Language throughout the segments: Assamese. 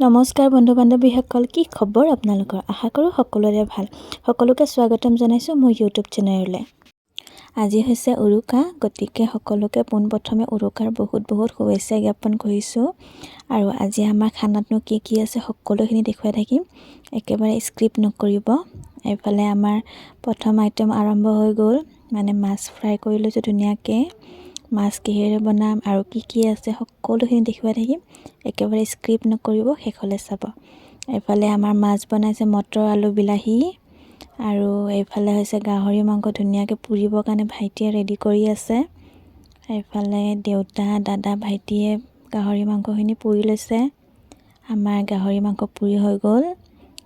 নমস্কাৰ বন্ধু বান্ধৱীসকল, কি খবৰ আপোনালোকৰ? আশা কৰোঁ সকলোৰে ভাল। সকলোকে স্বাগতম জনাইছোঁ মোৰ ইউটিউব চেনেললৈ। আজি হৈছে উৰুকা, গতিকে সকলোকে পোনপ্ৰথমে উৰুকাৰ বহুত শুভেচ্ছা জ্ঞাপন কৰিছোঁ। আৰু আজি আমাৰ খানাতনো কি আছে সকলোখিনি দেখুৱাই থাকিম, একেবাৰে স্ক্ৰিপ্ট নকৰিব। এইফালে আমাৰ প্ৰথম আইটেম আৰম্ভ হৈ গ'ল, মানে মাছ ফ্ৰাই কৰি লৈছোঁ ধুনীয়াকৈ। মাছ কিহেৰে বনাম আৰু কি আছে সকলোখিনি দেখুৱাই থাকিম, একেবাৰে স্ক্ৰিপ্ট নকৰিব, শেষলৈ চাব। এইফালে আমাৰ মাছ বনাইছে মটৰ আলু বিলাহী, আৰু এইফালে হৈছে গাহৰি মাংস ধুনীয়াকৈ পুৰিবৰ কাৰণে ভাইটিয়ে ৰেডি কৰি আছে। এইফালে দেউতা দাদা ভাইটিয়ে গাহৰি মাংসখিনি পুৰি লৈছে। আমাৰ গাহৰি মাংস পুৰি হৈ গ'ল।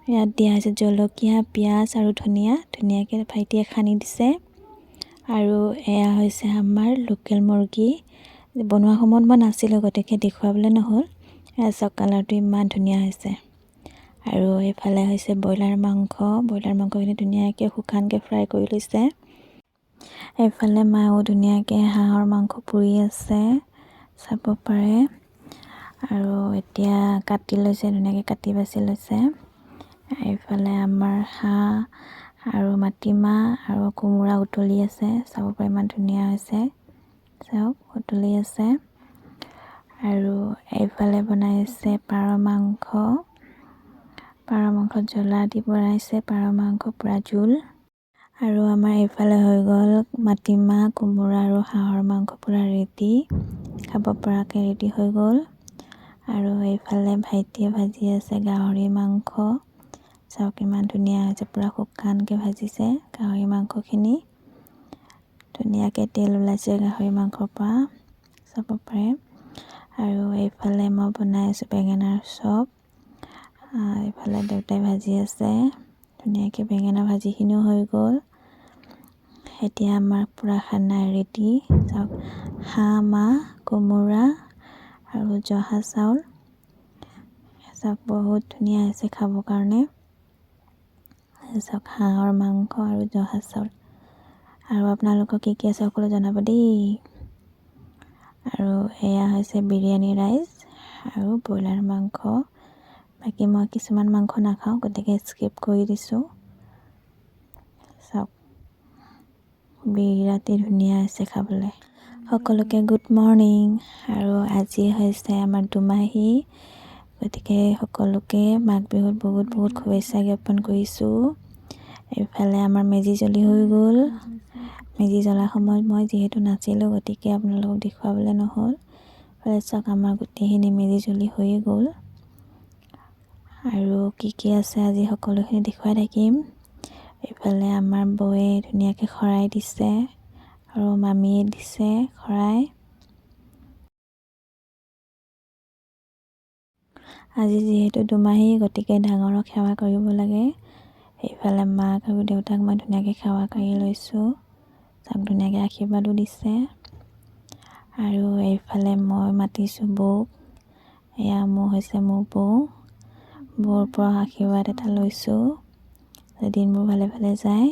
ইয়াত দিয়া হৈছে জলকীয়া পিঁয়াজ আৰু ধুনীয়াকৈ ভাইটিয়ে সানি দিছে। আৰু এয়া হৈছে আমাৰ লোকেল মুৰ্গী। বনোৱা সময়ত মই নাছিলোঁ, গতিকে দেখুৱাবলৈ নহ'ল। এয়া চাওক, কালাৰটো ইমান ধুনীয়া হৈছে। আৰু এইফালে হৈছে ব্ৰইলাৰ মাংসখিনি ধুনীয়াকৈ শুকানকৈ ফ্ৰাই কৰি লৈছে। এইফালে মায়েও ধুনীয়াকৈ হাঁহৰ মাংস পুৰি আছে, চাব পাৰে। আৰু এতিয়া কাটি লৈছে, ধুনীয়াকৈ কাটি বাছি লৈছে। এইফালে আমাৰ হাঁহ আৰু মাটিমাহ আৰু কোমোৰা উতলি আছে, চাব পাৰে ইমান ধুনীয়া হৈছে। চাওক, উতলি আছে। আৰু এইফালে বনাইছে পাৰ মাংস জ্বলা দি বনাইছে, পাৰ মাংস পুৰা জোল। আৰু আমাৰ এইফালে হৈ গ'ল মাটিমাহ কোমোৰা আৰু হাঁহৰ মাংস পুৰা ৰেডি, খাব পৰাকৈ ৰেডি হৈ গ'ল। আৰু এইফালে ভাইটিয়ে ভাজি আছে গাহৰি মাংস, চাওক ইমান ধুনীয়া হৈছে, পুৰা শুকানকৈ ভাজিছে গাহৰি মাংসখিনি। ধুনীয়াকৈ তেল ওলাইছে গাহৰি মাংসৰ পৰা, চাব পাৰে। আৰু এইফালে মই বনাই আছোঁ বেঙেনাৰ চপ। এইফালে দেউতাই ভাজি আছে, ধুনীয়াকৈ বেঙেনা ভাজিখিনিও হৈ গ'ল। এতিয়া আমাৰ পূৰা খানা ৰেডি। চাওক, হাঁহ মাহ কোমোৰা আৰু জহা চাউল, চাওক বহুত ধুনীয়া হৈছে খাবৰ কাৰণে। চাওক, হাঁহৰ মাংস আৰু জহা চাউল। আৰু আপোনালোকৰ কি আছে সকলো জনাব দেই। আৰু এয়া হৈছে বিৰিয়ানী ৰাইচ আৰু ব্ৰইলাৰ মাংস। বাকী মই কিছুমান মাংস নাখাওঁ, গতিকে স্কিপ কৰি দিছোঁ। চাওক, বিৰাটেই ধুনীয়া হৈছে খাবলৈ। সকলোকে গুড মৰ্ণিং। আৰু আজি হৈছে আমাৰ দুমাহী, গতিকে সকলোকে মাঘ বিহুত বহুত শুভেচ্ছা জ্ঞাপন কৰিছোঁ। এইফালে আমাৰ মেজি জ্বলি হৈ গ'ল। মেজি জ্বলাৰ সময়ত মই যিহেতু নাছিলোঁ, গতিকে আপোনালোকক দেখুৱাবলৈ নহ'ল। এইফালে চাওক, আমাৰ গোটেইখিনি মেজি জ্বলি হৈয়ে গ'ল। আৰু কি আছে আজি সকলোখিনি দেখুৱাই থাকিম। এইফালে আমাৰ বৌয়ে ধুনীয়াকৈ শৰাই দিছে আৰু মামীয়ে দিছে শৰাই। আজি যিহেতু দুমাহী, গতিকে ডাঙৰক সেৱা কৰিব লাগে। এইফালে মাক আৰু দেউতাক মই ধুনীয়াকৈ সেৱা কৰি লৈছোঁ, চাওক ধুনীয়াকৈ আশীৰ্বাদো দিছে। আৰু এইফালে মই মাতিছোঁ বৌক। এয়া হৈছে মোৰ বৌৰ পৰা আশীৰ্বাদ এটা লৈছোঁ, দিনবোৰ ভালে যায়।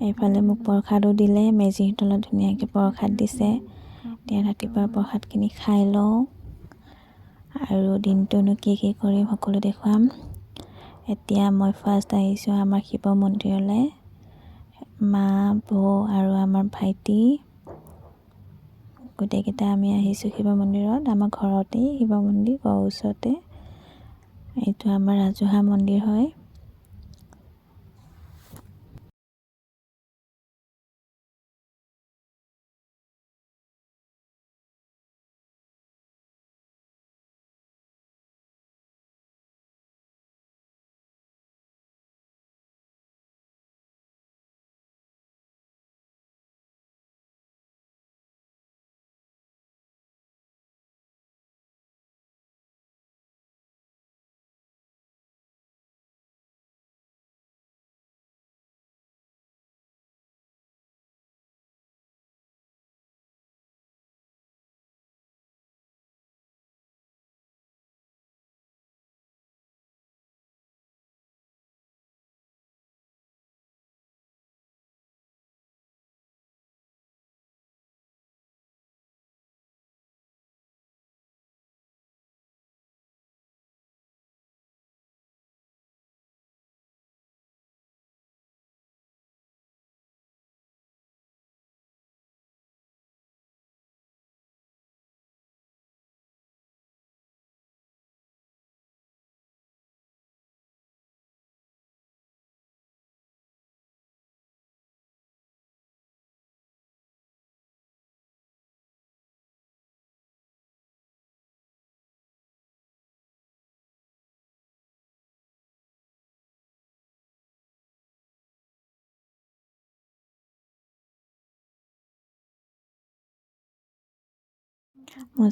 এইফালে মোক প্ৰসাদো দিলে, মেজিৰ তলত ধুনীয়াকৈ প্ৰসাদ দিছে। এতিয়া ৰাতিপুৱা প্ৰসাদখিনি খাই লওঁ, আৰু দিনটোনো কি কৰিম সকলো দেখুৱাম। এতিয়া মই ফাৰ্ষ্ট আহিছোঁ আমাৰ শিৱ মন্দিৰলৈ। মা বৌ আৰু আমাৰ ভাইটি গোটেইকেইটা আমি আহিছোঁ শিৱ মন্দিৰত। আমাৰ ঘৰতেই শিৱ মন্দিৰ, ঘৰৰ ওচৰতে। এইটো আমাৰ ৰাজহুৱা মন্দিৰ হয়।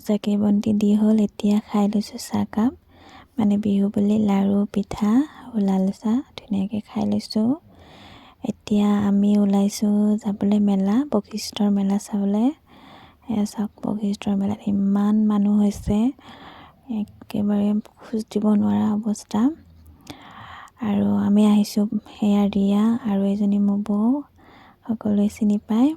চাকি বন্তি দি হ'ল। এতিয়া খাই লৈছোঁ চাহকাপ, মানে বিহু বুলি লাড়ু পিঠা আৰু লাল চাহ ধুনীয়াকৈ খাই লৈছোঁ। এতিয়া আমি ওলাইছোঁ যাবলৈ মেলা, বশিষ্ঠৰ মেলা চাবলৈ। চাওক বশিষ্ঠৰ মেলাত ইমান মানুহ হৈছে, একেবাৰে খোজ দিব নোৱাৰা অৱস্থা। আৰু আমি আহিছোঁ, সেয়া ৰিয়া আৰু এজনী মোৰ বৌ, সকলোৱে চিনি পায়।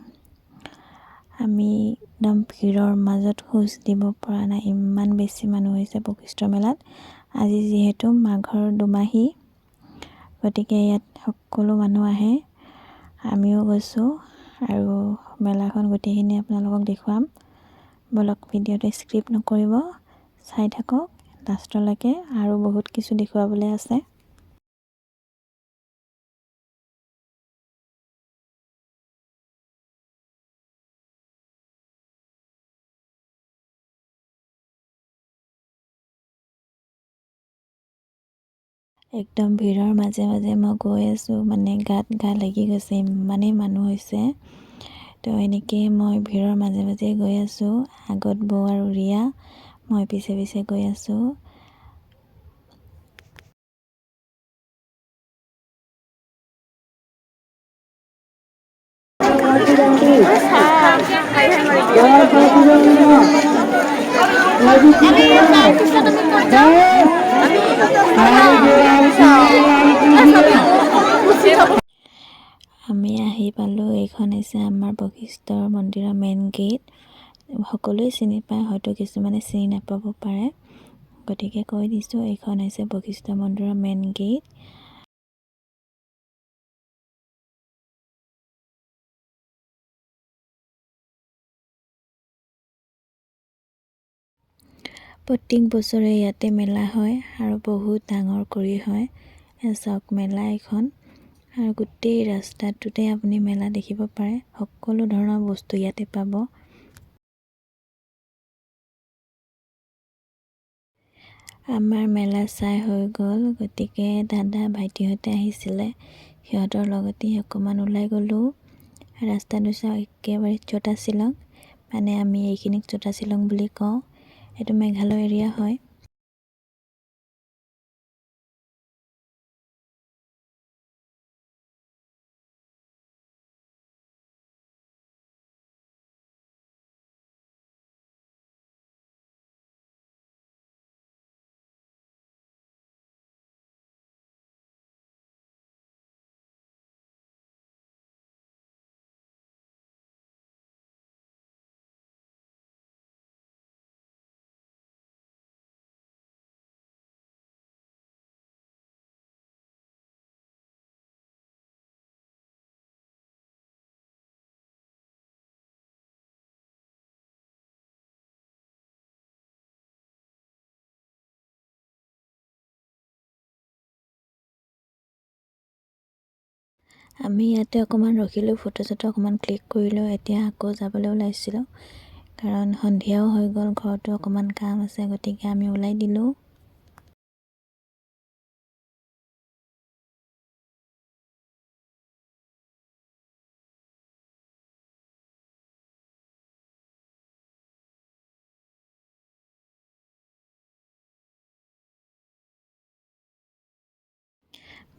আমি একদম ভিৰৰ মাজত খোজ দিব পৰা নাই, ইমান বেছি মানুহ হৈছে বশিষ্ঠৰ মেলাত। আজি যিহেতু মাঘৰ দুমাহী, গতিকে ইয়াত সকলো মানুহ আহে। আমিও গৈছোঁ আৰু মেলাখন গোটেইখিনি আপোনালোকক দেখুৱাম। বলক ভিডিঅ'টো স্কিপ নকৰিব, চাই থাকক লাষ্টলৈকে, আৰু বহুত কিছু দেখুৱাবলৈ আছে। একদম ভিৰৰ মাজে মাজে মই গৈ আছোঁ, মানে গাত গা লাগি গৈছে, ইমানেই মানুহ হৈছে। তো এনেকৈ মই ভিৰৰ মাজে মাজে গৈ আছোঁ, আগত বৌ আৰু ৰিয়া, মই পিছে পিছে গৈ আছোঁ। আমি আহি পালোঁ। এইখন হৈছে আমাৰ বশিষ্ঠৰ মন্দিৰৰ মেইন গেট। সকলোৱে চিনি পায়, হয়তো কিছুমানে চিনি নাপাব পাৰে, গতিকে কৈ দিছোঁ, এইখন হৈছে বশিষ্ঠ মন্দিৰৰ মেইন গেট। প্ৰত্যেক বছৰে ইয়াতে মেলা হয় আৰু বহুত ডাঙৰ কৰি হয়। চাওক মেলা এখন, আৰু গোটেই ৰাস্তাটোতে আপুনি মেলা দেখিব পাৰে, সকলো ধৰণৰ বস্তু ইয়াতে পাব। আমাৰ মেলা চাই হৈ গ'ল, গতিকে দাদা ভাইটিহঁতে আহিছিলে, সিহঁতৰ লগতে অকণমান ওলাই গ'লোঁ। ৰাস্তাটো চাওক, একেবাৰে চটা শ্বিলং, মানে আমি এইখিনিক চটা শ্বিলং বুলি কওঁ। এইটো মেঘালয় এৰিয়া হয়। আমি ইয়াতে অকণমান ৰখিলোঁ, ফটো চটো অকণমান ক্লিক কৰিলোঁ। এতিয়া আকৌ যাবলৈ ওলাইছিলোঁ, কাৰণ সন্ধিয়াও হৈ গ'ল, ঘৰতো অকণমান কাম আছে, গতিকে আমি ওলাই দিলোঁ।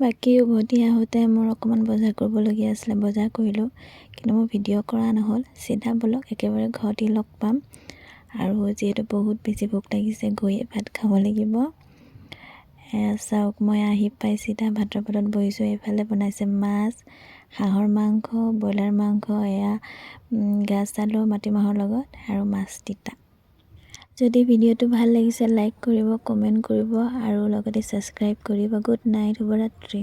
বাকী উভতি আহোঁতে মোৰ অকণমান বজাৰ কৰিবলগীয়া আছিলে, বজাৰ কৰিলোঁ, কিন্তু মোৰ ভিডিঅ' কৰা নহ'ল। চিধা বলক একেবাৰে ঘৰতে লগ পাম, আৰু যিহেতু বহুত বেছি ভোক লাগিছে, গৈয়ে ভাত খাব লাগিব। চাওক, মই আহি পাই চিধা ভাতৰ পাতত বহিছোঁ। এইফালে বনাইছে মাছ, হাঁহৰ মাংস, ব্ৰইলাৰ মাংস, এয়া গাজ আলু মাটিমাহৰ লগত, আৰু মাছ তিতা। যদি ভিডিঅ'টো ভাল লাগিছে, লাইক কৰিব, কমেণ্ট কৰিব, আৰু লগতে ছাবস্ক্ৰাইব কৰিব। গুড নাইট, শুভৰাত্ৰি।